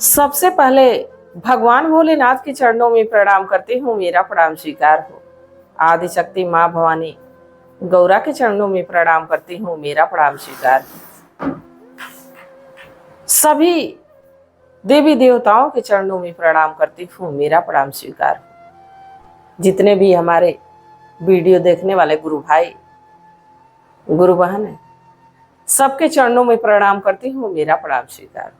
सबसे पहले भगवान भोलेनाथ के चरणों में प्रणाम करती हूँ, मेरा प्रणाम स्वीकार हो। आदि शक्ति माँ भवानी गौरा के चरणों में प्रणाम करती हूँ, मेरा प्रणाम स्वीकार हो। सभी देवी देवताओं के चरणों में प्रणाम करती हूँ, मेरा प्रणाम स्वीकार हो। जितने भी हमारे वीडियो देखने वाले गुरु भाई गुरु बहन है, सबके चरणों में प्रणाम करती हूँ, मेरा प्रणाम स्वीकार हो।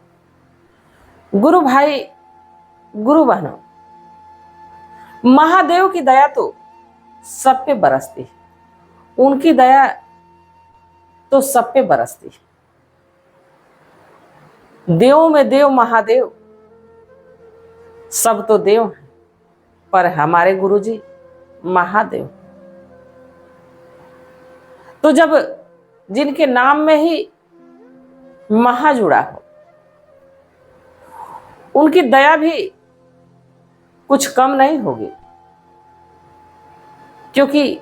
गुरु भाई गुरु बहनों, महादेव की दया तो सब पे बरसती है, उनकी दया तो सब पे बरसती है। देवों में देव महादेव, सब तो देव हैं, पर हमारे गुरुजी महादेव। तो जब जिनके नाम में ही महा जुड़ा हो, उनकी दया भी कुछ कम नहीं होगी, क्योंकि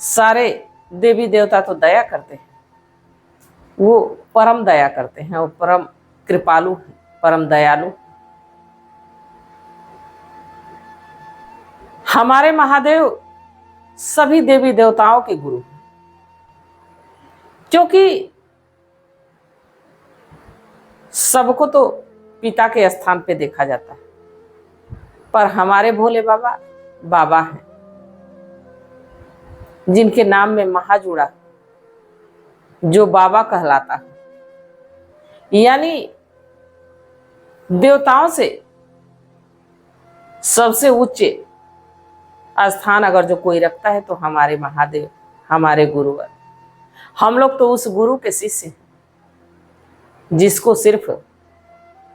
सारे देवी देवता तो दया करते हैं, वो परम दया करते हैं, वो परम कृपालु हैं, परम दयालु। हमारे महादेव सभी देवी देवताओं के गुरु हैं, क्योंकि सबको तो पिता के स्थान पे देखा जाता है, पर हमारे भोले बाबा बाबा हैं, जिनके नाम में महा जुड़ा, जो बाबा कहलाता है। यानी देवताओं से सबसे उच्च स्थान अगर जो कोई रखता है तो हमारे महादेव, हमारे गुरुवर। हम लोग तो उस गुरु के शिष्य हैं, जिसको सिर्फ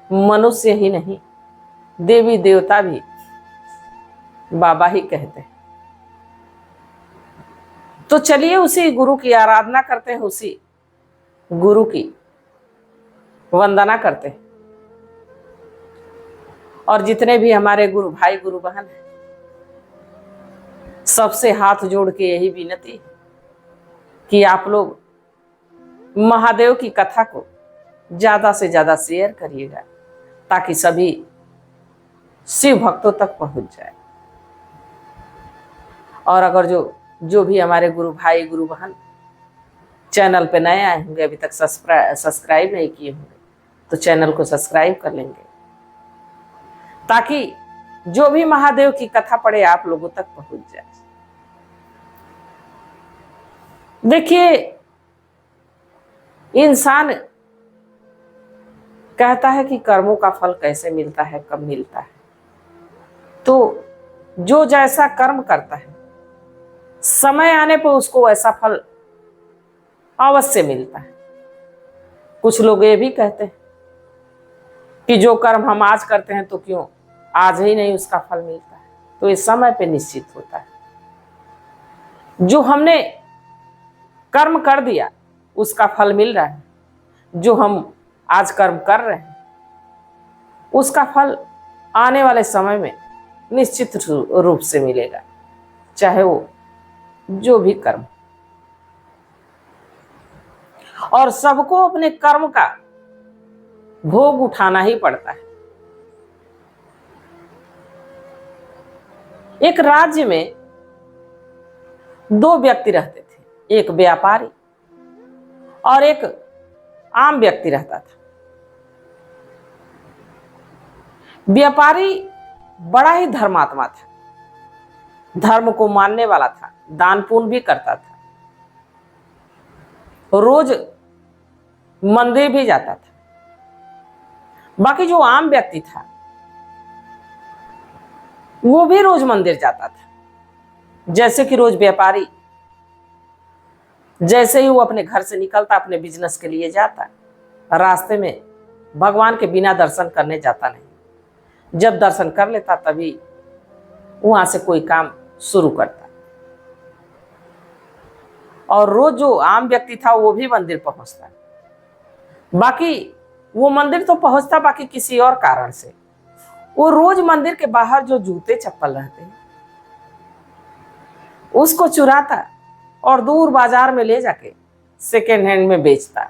मनुष्य ही नहीं, देवी देवता भी बाबा ही कहते हैं। तो चलिए उसी गुरु की आराधना करते हैं, उसी गुरु की वंदना करते हैं। और जितने भी हमारे गुरु भाई गुरु बहन हैं, सबसे हाथ जोड़ के यही विनती है कि आप लोग महादेव की कथा को ज्यादा से ज्यादा शेयर करिएगा, ताकि सभी शिव भक्तों तक पहुंच जाए। और अगर जो भी हमारे गुरु भाई गुरु बहन चैनल पे नए आए होंगे, अभी तक सब्सक्राइब नहीं किए होंगे, तो चैनल को सब्सक्राइब कर लेंगे, ताकि जो भी महादेव की कथा पढ़े आप लोगों तक पहुंच जाए। देखिए, इंसान कहता है कि कर्मों का फल कैसे मिलता है, कब मिलता है। तो जो जैसा कर्म करता है, समय आने पर उसको वैसा फल अवश्य मिलता है। कुछ लोग ये भी कहते हैं कि जो कर्म हम आज करते हैं तो क्यों आज ही नहीं उसका फल मिलता है। तो ये समय पे निश्चित होता है। जो हमने कर्म कर दिया उसका फल मिल रहा है, जो हम आज कर्म कर रहे हैं उसका फल आने वाले समय में निश्चित रूप से मिलेगा, चाहे वो जो भी कर्म। और सबको अपने कर्म का भोग उठाना ही पड़ता है। एक राज्य में दो व्यक्ति रहते थे, एक व्यापारी और एक आम व्यक्ति रहता था। व्यापारी बड़ा ही धर्मात्मा था, धर्म को मानने वाला था, दान पुण्य भी करता था, रोज मंदिर भी जाता था। बाकी जो आम व्यक्ति था वो भी रोज मंदिर जाता था। जैसे कि रोज व्यापारी जैसे ही वो अपने घर से निकलता, अपने बिजनेस के लिए जाता, रास्ते में भगवान के बिना दर्शन करने जाता नहीं। जब दर्शन कर लेता तभी वहां से कोई काम शुरू करता। और रोज जो आम व्यक्ति था वो भी मंदिर पहुंचता, बाकी वो मंदिर तो पहुंचता, बाकी किसी और कारण से वो रोज मंदिर के बाहर जो जूते चप्पल रहते हैं उसको चुराता और दूर बाजार में ले जाके सेकेंड हैंड में बेचता।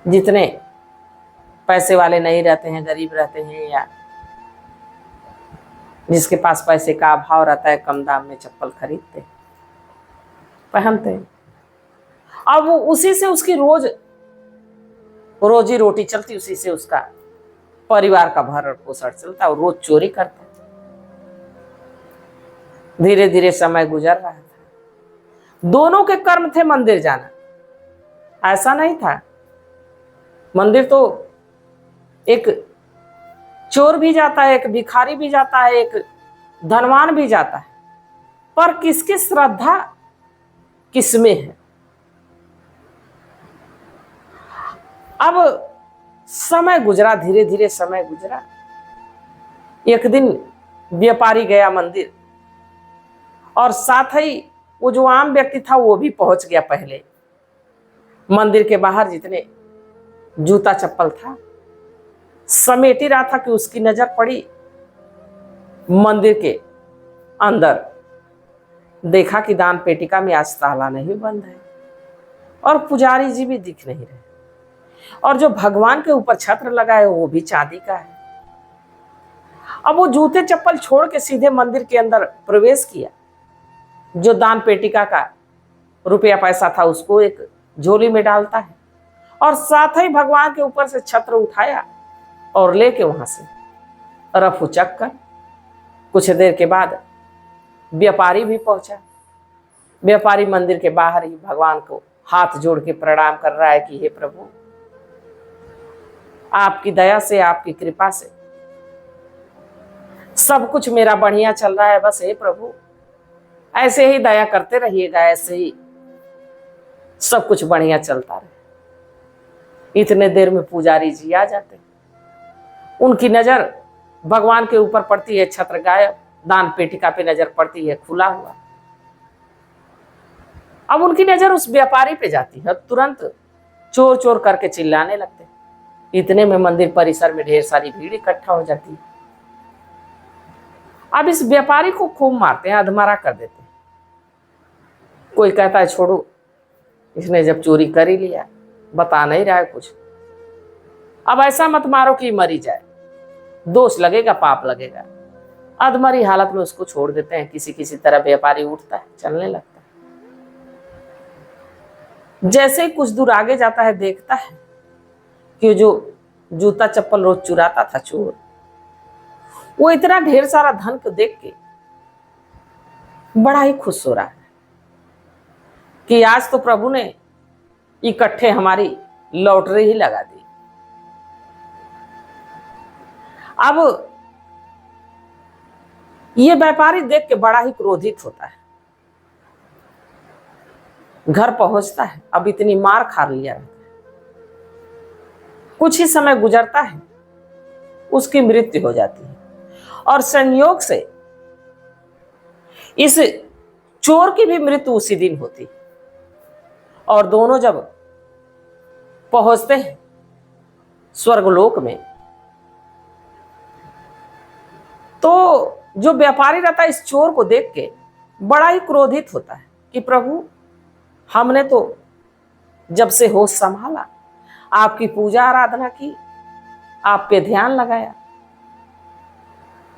जितने पैसे वाले नहीं रहते हैं, गरीब रहते हैं, या जिसके पास पैसे का अभाव रहता है कम दाम में चप्पल खरीदते पहनते हैं। अब वो उसी से उसकी रोजी रोटी चलती, उसी से उसका परिवार का भरण पोषण चलता है, और रोज चोरी करता है। धीरे धीरे समय गुजर रहा था। दोनों के कर्म थे मंदिर जाना, ऐसा नहीं था। मंदिर तो एक चोर भी जाता है, एक भिखारी भी जाता है, एक धनवान भी जाता है, पर किसकी श्रद्धा किसमें है। अब समय गुजरा, धीरे धीरे समय गुजरा। एक दिन व्यापारी गया मंदिर, और साथ ही वो जो आम व्यक्ति था वो भी पहुंच गया पहले। मंदिर के बाहर जितने जूता चप्पल था समेट ही रहा था कि उसकी नजर पड़ी मंदिर के अंदर। देखा कि दान पेटिका में आज ताला नहीं बंद है, और पुजारी जी भी दिख नहीं रहे, और जो भगवान के ऊपर छत्र लगा है वो भी चांदी का है। अब वो जूते चप्पल छोड़ के सीधे मंदिर के अंदर प्रवेश किया। जो दान पेटिका का रुपया पैसा था उसको एक झोली में डालता है, और साथ ही भगवान के ऊपर से छत्र उठाया और लेके वहां से रफ उचक कर कुछ देर के बाद व्यापारी भी पहुंचा। व्यापारी मंदिर के बाहर ही भगवान को हाथ जोड़ के प्रणाम कर रहा है कि हे प्रभु, आपकी दया से, आपकी कृपा से सब कुछ मेरा बढ़िया चल रहा है। बस हे प्रभु, ऐसे ही दया करते रहिएगा, ऐसे ही सब कुछ बढ़िया चलता रहे। इतने देर में पुजारी जी आ जाते हैं। उनकी नजर भगवान के ऊपर पड़ती है, छत्र गायब, दान पेटिका पे नजर पड़ती है, खुला हुआ। अब उनकी नजर उस व्यापारी पे जाती है, तुरंत चोर चोर करके चिल्लाने लगते हैं। इतने में मंदिर परिसर में ढेर सारी भीड़ इकट्ठा हो जाती है। अब इस व्यापारी को खूब मारते हैं, अधमरा कर देते हैं। कोई कहता है छोड़ो, इसने जब चोरी कर ही लिया, बता नहीं रहा है कुछ, अब ऐसा मत मारो कि मरी जाए, दोष लगेगा, पाप लगेगा। अधमरी हालत में उसको छोड़ देते हैं। किसी किसी तरह व्यापारी उठता है, चलने लगता है। जैसे ही कुछ दूर आगे जाता है, देखता है कि जो जूता चप्पल रोज चुराता था चोर, वो इतना ढेर सारा धन को देख के बड़ा ही खुश हो रहा है कि आज तो प्रभु ने इकट्ठे हमारी लॉटरी ही लगा दी। अब ये व्यापारी देख के बड़ा ही क्रोधित होता है। घर पहुंचता है, अब इतनी मार खा लिया है। कुछ ही समय गुजरता है, उसकी मृत्यु हो जाती है। और संयोग से इस चोर की भी मृत्यु उसी दिन होती है। और दोनों जब पहुंचते हैं स्वर्गलोक में, तो जो व्यापारी रहता है इस चोर को देख के बड़ा ही क्रोधित होता है कि प्रभु, हमने तो जब से होश संभाला आपकी पूजा आराधना की, आप पे ध्यान लगाया,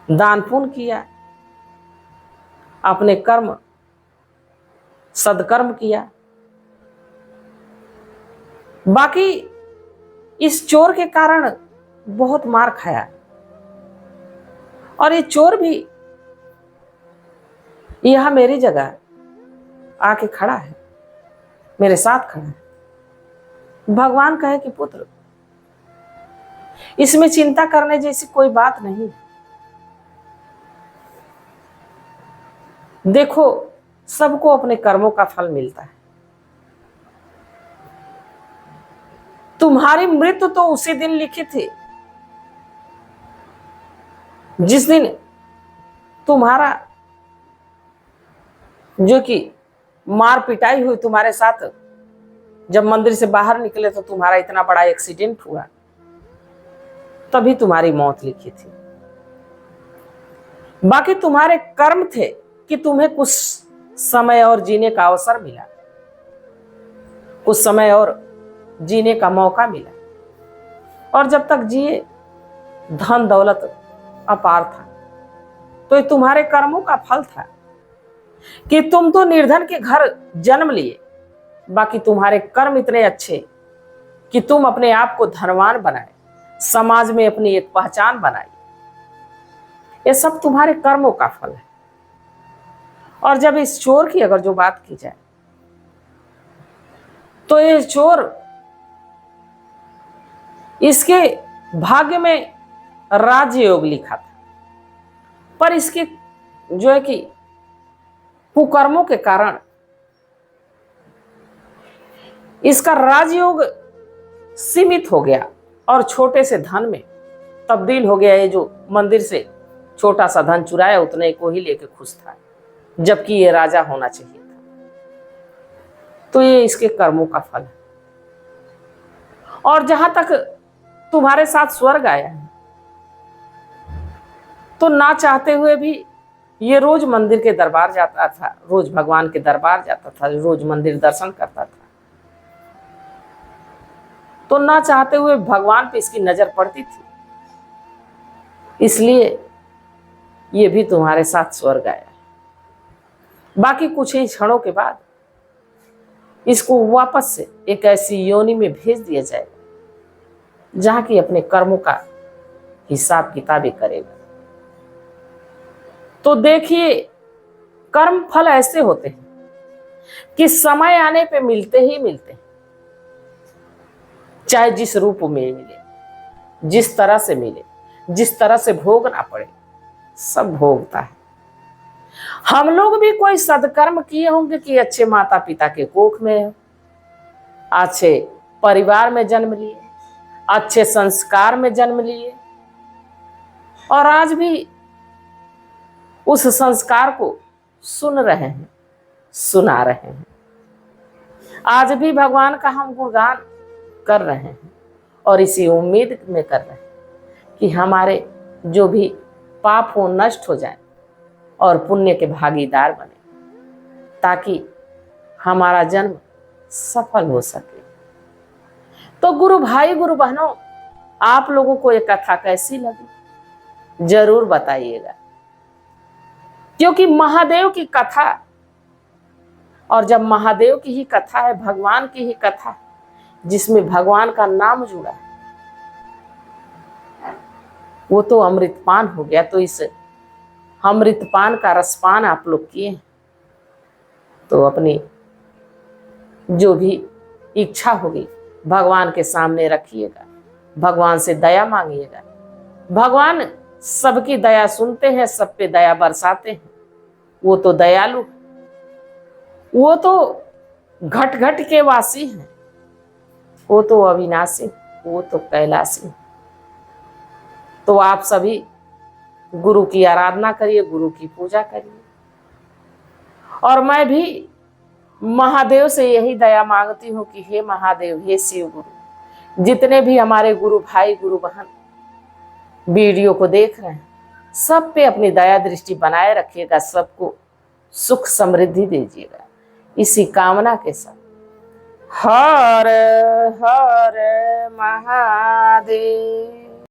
दान पुण्य किया, अपने कर्म सदकर्म किया, बाकी इस चोर के कारण बहुत मार खाया। और ये चोर भी यहां मेरी जगह आके खड़ा है, मेरे साथ खड़ा है। भगवान कहे कि पुत्र, इसमें चिंता करने जैसी कोई बात नहीं। देखो, सबको अपने कर्मों का फल मिलता है। तुम्हारी मृत्यु तो उसी दिन लिखी थी जिस दिन तुम्हारा जो कि मार पिटाई हुई तुम्हारे साथ, जब मंदिर से बाहर निकले तो तुम्हारा इतना बड़ा एक्सीडेंट हुआ, तभी तुम्हारी मौत लिखी थी। बाकी तुम्हारे कर्म थे कि तुम्हें कुछ समय और जीने का अवसर मिला, कुछ समय और जीने का मौका मिला। और जब तक जिए धन दौलत अपार था। तो ये तुम्हारे कर्मों का फल था कि तुम तो निर्धन के घर जन्म लिए, बाकी तुम्हारे कर्म इतने अच्छे कि तुम अपने आप को धनवान बनाए, समाज में अपनी एक पहचान बनाई। ये सब तुम्हारे कर्मों का फल है। और जब इस चोर की अगर जो बात की जाए तो ये चोर, इसके भाग्य में राजयोग लिखा था, पर इसके जो है कि कुकर्मों के कारण इसका राजयोग सीमित हो गया और छोटे से धन में तब्दील हो गया। ये जो मंदिर से छोटा सा धन चुराया उतने को ही लेके खुश था, जबकि ये राजा होना चाहिए था। तो ये इसके कर्मों का फल है। और जहां तक तुम्हारे साथ स्वर्ग आया है, तो ना चाहते हुए भी ये रोज मंदिर के दरबार जाता था, रोज भगवान के दरबार जाता था, रोज मंदिर दर्शन करता था। तो ना चाहते हुए भगवान पे इसकी नजर पड़ती थी, इसलिए ये भी तुम्हारे साथ स्वर्ग आया। बाकी कुछ ही क्षणों के बाद इसको वापस से एक ऐसी योनि में भेज दिया जाएगा जहां की अपने कर्मों का हिसाब किताब ही करेगा। तो देखिए, कर्म फल ऐसे होते हैं कि समय आने पे मिलते ही मिलते हैं, चाहे जिस रूप में मिले, जिस तरह से मिले, जिस तरह से भोगना पड़े, सब भोगता है। हम लोग भी कोई सदकर्म किए होंगे कि अच्छे माता पिता के कोख में, अच्छे परिवार में जन्म लिए, अच्छे संस्कार में जन्म लिए, और आज भी उस संस्कार को सुन रहे हैं, सुना रहे हैं। आज भी भगवान का हम गुणगान कर रहे हैं और इसी उम्मीद में कर रहे हैं कि हमारे जो भी पाप हो नष्ट हो जाए और पुण्य के भागीदार बने, ताकि हमारा जन्म सफल हो सके। तो गुरु भाई, गुरु बहनों, आप लोगों को ये कथा कैसी लगी जरूर बताइएगा, क्योंकि महादेव की कथा, और जब महादेव की ही कथा है, भगवान की ही कथा जिसमें भगवान का नाम जुड़ा है, वो तो अमृतपान हो गया। तो इस अमृतपान का रसपान आप लोग किए, तो अपनी जो भी इच्छा होगी भगवान के सामने रखिएगा, भगवान से दया मांगिएगा। भगवान सबकी दया सुनते हैं, सब पे दया बरसाते हैं। वो तो दयालु, वो तो घट घट के वासी हैं, वो तो अविनाशी, वो तो कैलाशी। तो आप सभी गुरु की आराधना करिए, गुरु की पूजा करिए। और मैं भी महादेव से यही दया मांगती हूँ कि हे महादेव, हे शिव गुरु, जितने भी हमारे गुरु भाई, गुरु बहन वीडियो को देख रहे हैं, सब पे अपनी दया दृष्टि बनाए रखिएगा, सबको सुख समृद्धि दीजिएगा, इसी कामना के साथ। हर हर महादेव।